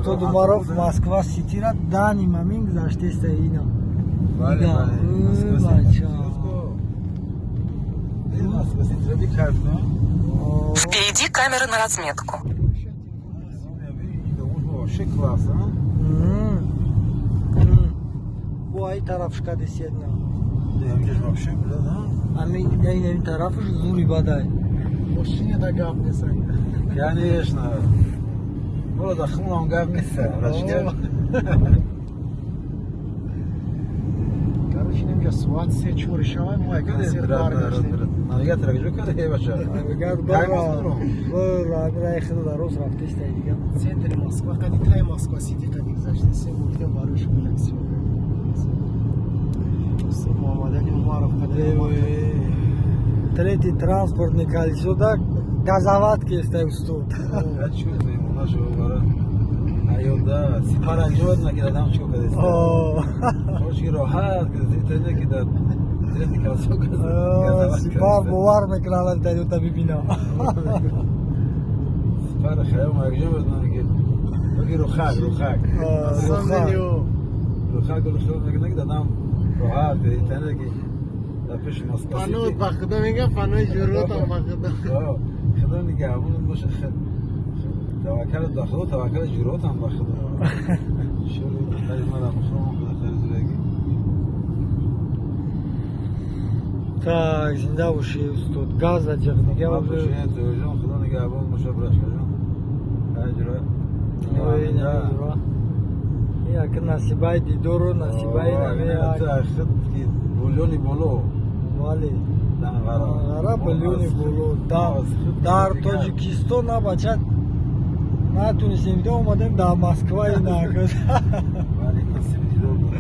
استاد عمرов Москва Сити را دانی مامین گذاشته است اینا. بله بچه Москва Сити را بیکرد نه Впереди камеры на разметку. вообще классно. Bu ay taraf şkadi siyedna. Я вижу вообще, да? Амин این طرفش زوری بدای. Машине да гавне сай. Конечно. Было дохнуло, он говнится. Короче, немге суат се чуришавай, мой концерт баргаштем. Навигатор где куда бача? Навигатор бара райхда дароз рафте است دیگه. Центре Москва, кади тай Москва Сити кади гузаште се гуфтем барош коллексион. Все Муаммадали Умаров кади. Третий транспортный колесо, да, газоватки стоят тут. А что ты ему нашего гора? А я да, сипара жодна ки дадам чико кадест. Хочи роҳат кадест ки да третий колесо газоватки. Сипар бовар мекунад дар та бибина. Сипара хаё магҷо бодна ки боги рухак. Рухак ки дадам роҳат кадест ки پیش مسکو فانو بخدا میگه فانوی جروت هم بخدا خدا میگه همون باشه توکل داخل توکل جروت هم بخدا شروع خیلی مرا مخرم خدا خیلی زرگی Так, зинда уши устуд газ зачем دیگه ما بشه تو جون خدا نگه همون باشه برش کنم اجرا یا که نصیبای دیدارو نصیبای نمیاد خد بولیونی بولو ولی غرا بلیونی بولو در تاجیکستان نباشد نتونستیم دیگه اومدیم در مسکو این نگذاشت ولی کسی دیدار بود